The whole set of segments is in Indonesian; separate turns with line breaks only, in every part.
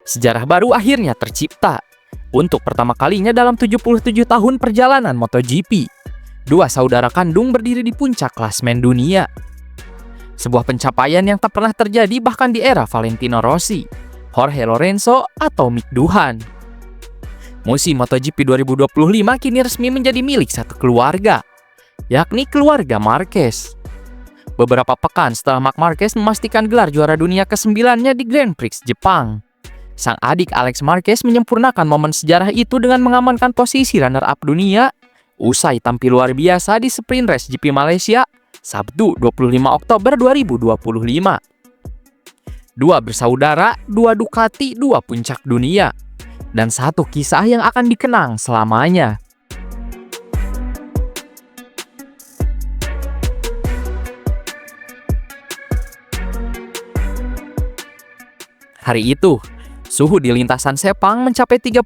Sejarah baru akhirnya tercipta. Untuk pertama kalinya dalam 77 tahun perjalanan MotoGP, dua saudara kandung berdiri di puncak klasemen dunia. Sebuah pencapaian yang tak pernah terjadi bahkan di era Valentino Rossi, Jorge Lorenzo, atau Mick Doohan. Musim MotoGP 2025 kini resmi menjadi milik satu keluarga, yakni keluarga Marquez. Beberapa pekan setelah Marc Marquez memastikan gelar juara dunia ke-9-nya di Grand Prix Jepang, sang adik Alex Marquez menyempurnakan momen sejarah itu dengan mengamankan posisi runner-up dunia usai tampil luar biasa di sprint race GP Malaysia Sabtu 25 Oktober 2025. Dua bersaudara, dua Ducati, dua puncak dunia, dan satu kisah yang akan dikenang selamanya. Hari itu, suhu di lintasan Sepang mencapai 35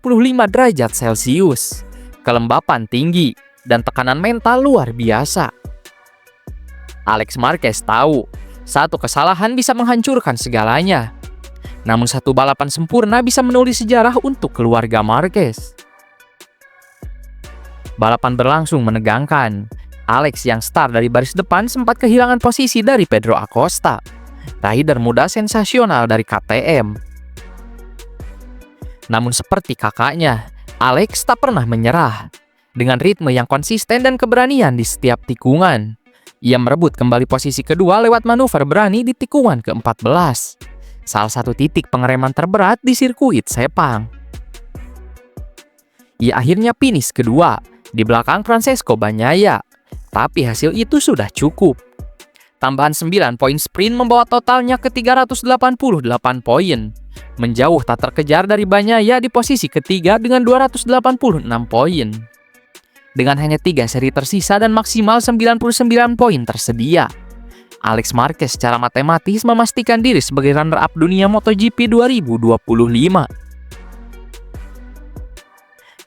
derajat Celcius, kelembapan tinggi, dan tekanan mental luar biasa. Alex Marquez tahu, satu kesalahan bisa menghancurkan segalanya. Namun satu balapan sempurna bisa menulis sejarah untuk keluarga Marquez. Balapan berlangsung menegangkan. Alex yang start dari baris depan sempat kehilangan posisi dari Pedro Acosta, rider muda sensasional dari KTM. Namun seperti kakaknya, Alex tak pernah menyerah. Dengan ritme yang konsisten dan keberanian di setiap tikungan, ia merebut kembali posisi kedua lewat manuver berani di tikungan ke-14, salah satu titik pengereman terberat di sirkuit Sepang. Ia akhirnya finish kedua di belakang Francesco Bagnaia, tapi hasil itu sudah cukup. Tambahan 9 poin sprint membawa totalnya ke 388 poin, menjauh tak terkejar dari Bagnaia di posisi ketiga dengan 286 poin. Dengan hanya 3 seri tersisa dan maksimal 99 poin tersedia, Alex Marquez secara matematis memastikan diri sebagai runner-up dunia MotoGP 2025.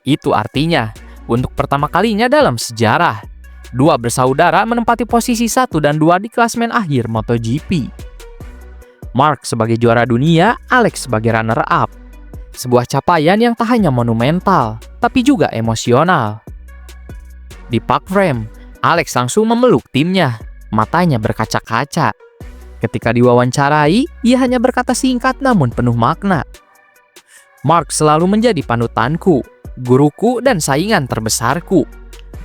Itu artinya, untuk pertama kalinya dalam sejarah, dua bersaudara menempati posisi 1 dan 2 di klasemen akhir MotoGP. Marc sebagai juara dunia, Alex sebagai runner-up. Sebuah capaian yang tak hanya monumental, tapi juga emosional. Di park frame, Alex langsung memeluk timnya, matanya berkaca-kaca. Ketika diwawancarai, ia hanya berkata singkat namun penuh makna. Marc selalu menjadi panutanku, guruku, dan saingan terbesarku.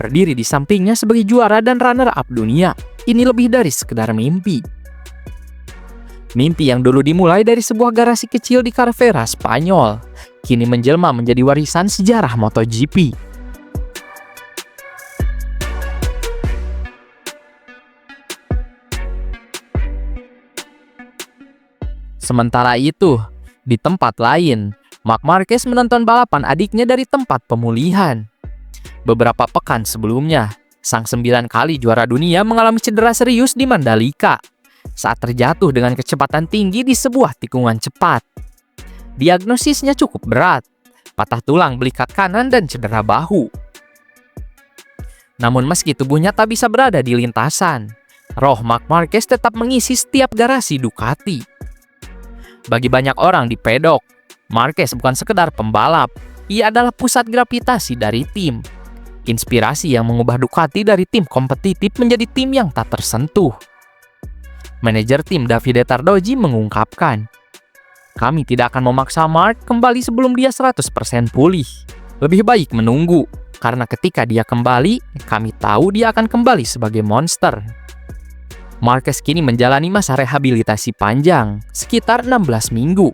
Berdiri di sampingnya sebagai juara dan runner-up dunia, ini lebih dari sekedar mimpi. Mimpi yang dulu dimulai dari sebuah garasi kecil di Carvera, Spanyol, kini menjelma menjadi warisan sejarah MotoGP. Sementara itu, di tempat lain, Marc Marquez menonton balapan adiknya dari tempat pemulihan. Beberapa pekan sebelumnya, sang 9 kali juara dunia mengalami cedera serius di Mandalika saat terjatuh dengan kecepatan tinggi di sebuah tikungan cepat. Diagnosisnya cukup berat, patah tulang belikat kanan dan cedera bahu. Namun meski tubuhnya tak bisa berada di lintasan, roh Marc Marquez tetap mengisi setiap garasi Ducati. Bagi banyak orang di pedok, Marquez bukan sekedar pembalap, ia adalah pusat gravitasi dari tim. Inspirasi yang mengubah Ducati dari tim kompetitif menjadi tim yang tak tersentuh. Manajer tim Davide Tardozzi mengungkapkan, "Kami tidak akan memaksa Marc kembali sebelum dia 100% pulih. Lebih baik menunggu, karena ketika dia kembali, kami tahu dia akan kembali sebagai monster." Marquez kini menjalani masa rehabilitasi panjang, sekitar 16 minggu.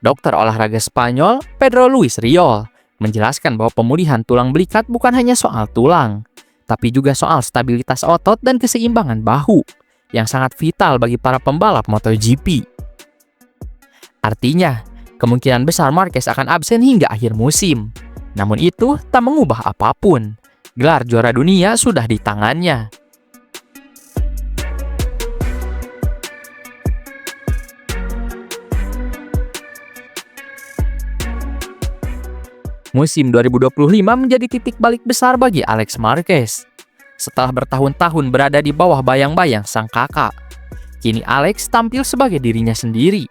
Dokter olahraga Spanyol, Pedro Luis Riol, menjelaskan bahwa pemulihan tulang belikat bukan hanya soal tulang, tapi juga soal stabilitas otot dan keseimbangan bahu, yang sangat vital bagi para pembalap MotoGP. Artinya, kemungkinan besar Marquez akan absen hingga akhir musim. Namun itu tak mengubah apapun. Gelar juara dunia sudah di tangannya. Musim 2025 menjadi titik balik besar bagi Alex Marquez. Setelah bertahun-tahun berada di bawah bayang-bayang sang kakak, kini Alex tampil sebagai dirinya sendiri.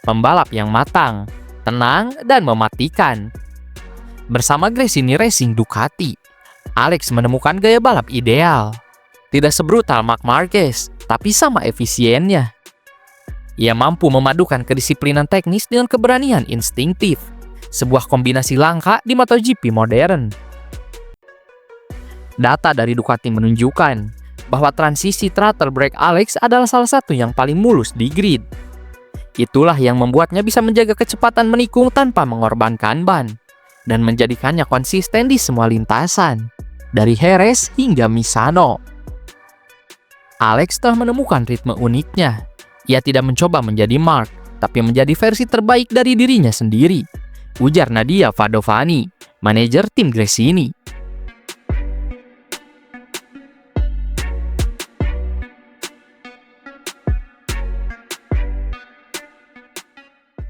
Pembalap yang matang, tenang, dan mematikan. Bersama Gresini Racing Ducati, Alex menemukan gaya balap ideal. Tidak sebrutal Marc Marquez, tapi sama efisiennya. Ia mampu memadukan kedisiplinan teknis dengan keberanian instingtif, sebuah kombinasi langka di MotoGP modern. Data dari Ducati menunjukkan bahwa transisi throttle brake Alex adalah salah satu yang paling mulus di grid. Itulah yang membuatnya bisa menjaga kecepatan menikung tanpa mengorbankan ban, dan menjadikannya konsisten di semua lintasan, dari Jerez hingga Misano. Alex telah menemukan ritme uniknya. Ia tidak mencoba menjadi Marc, tapi menjadi versi terbaik dari dirinya sendiri, ujar Nadia Vadovani, manajer tim Gresini.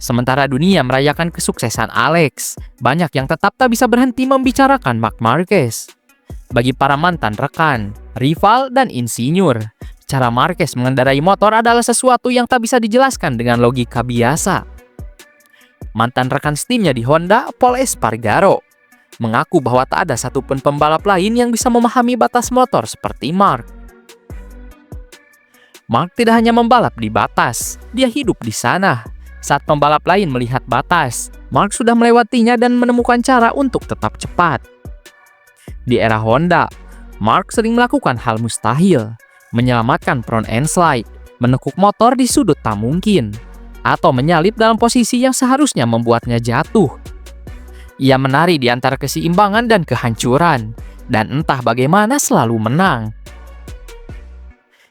Sementara dunia merayakan kesuksesan Alex, banyak yang tetap tak bisa berhenti membicarakan Marc Marquez. Bagi para mantan rekan, rival, dan insinyur, cara Marquez mengendarai motor adalah sesuatu yang tak bisa dijelaskan dengan logika biasa. Mantan rekan setimnya di Honda, Pol Espargaro, mengaku bahwa tak ada satupun pembalap lain yang bisa memahami batas motor seperti Marc. Marc tidak hanya membalap di batas, dia hidup di sana. Saat pembalap lain melihat batas, Marc sudah melewatinya dan menemukan cara untuk tetap cepat. Di era Honda, Marc sering melakukan hal mustahil, menyelamatkan front end slide, menekuk motor di sudut tak mungkin, atau menyalip dalam posisi yang seharusnya membuatnya jatuh. Ia menari di antara keseimbangan dan kehancuran, dan entah bagaimana selalu menang.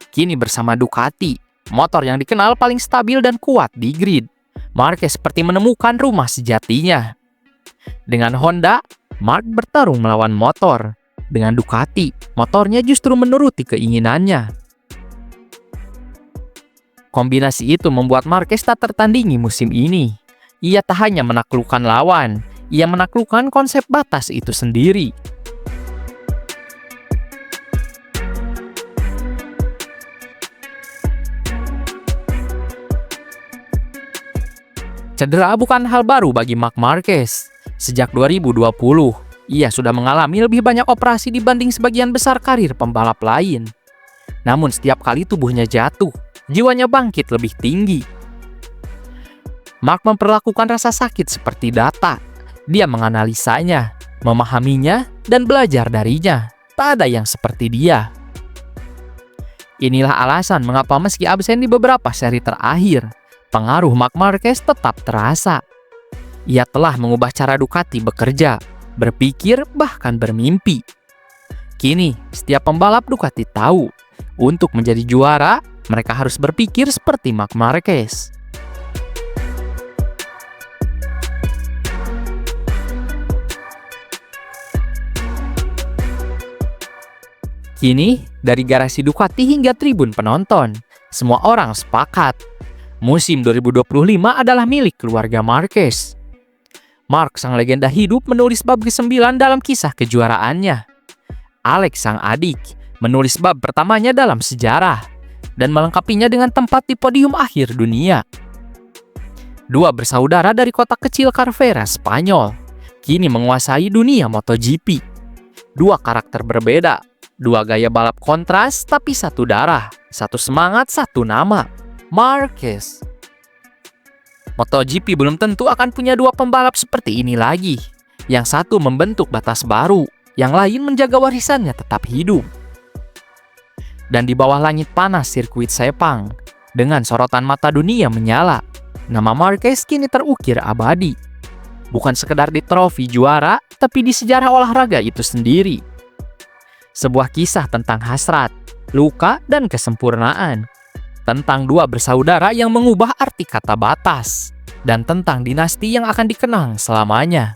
Kini bersama Ducati, motor yang dikenal paling stabil dan kuat di grid, Marquez seperti menemukan rumah sejatinya. Dengan Honda, Marc bertarung melawan motor. Dengan Ducati, motornya justru menuruti keinginannya. Kombinasi itu membuat Marquez tak tertandingi musim ini. Ia tak hanya menaklukkan lawan, ia menaklukkan konsep batas itu sendiri. Cedera bukan hal baru bagi Marc Marquez. Sejak 2020, ia sudah mengalami lebih banyak operasi dibanding sebagian besar karir pembalap lain. Namun setiap kali tubuhnya jatuh, jiwanya bangkit lebih tinggi. Marc memperlakukan rasa sakit seperti data. Dia menganalisanya, memahaminya, dan belajar darinya. Tak ada yang seperti dia. Inilah alasan mengapa meski absen di beberapa seri terakhir, pengaruh Marc Marquez tetap terasa. Ia telah mengubah cara Ducati bekerja, berpikir, bahkan bermimpi. Kini, setiap pembalap Ducati tahu, untuk menjadi juara, mereka harus berpikir seperti Marc Marquez. Kini, dari garasi Ducati hingga tribun penonton, semua orang sepakat musim 2025 adalah milik keluarga Marquez. Marc, sang legenda hidup, menulis bab ke-9 dalam kisah kejuaraannya. Alex, sang adik, menulis bab pertamanya dalam sejarah dan melengkapinya dengan tempat di podium akhir dunia. Dua bersaudara dari kota kecil Carvera, Spanyol, kini menguasai dunia MotoGP. Dua karakter berbeda, dua gaya balap kontras, tapi satu darah, satu semangat, satu nama. Marquez. MotoGP belum tentu akan punya dua pembalap seperti ini lagi. Yang satu membentuk batas baru, yang lain menjaga warisannya tetap hidup. Dan di bawah langit panas sirkuit Sepang, dengan sorotan mata dunia menyala, nama Marquez kini terukir abadi. Bukan sekedar di trofi juara, tapi di sejarah olahraga itu sendiri. Sebuah kisah tentang hasrat, luka, dan kesempurnaan. Tentang dua bersaudara yang mengubah arti kata batas, dan tentang dinasti yang akan dikenang selamanya.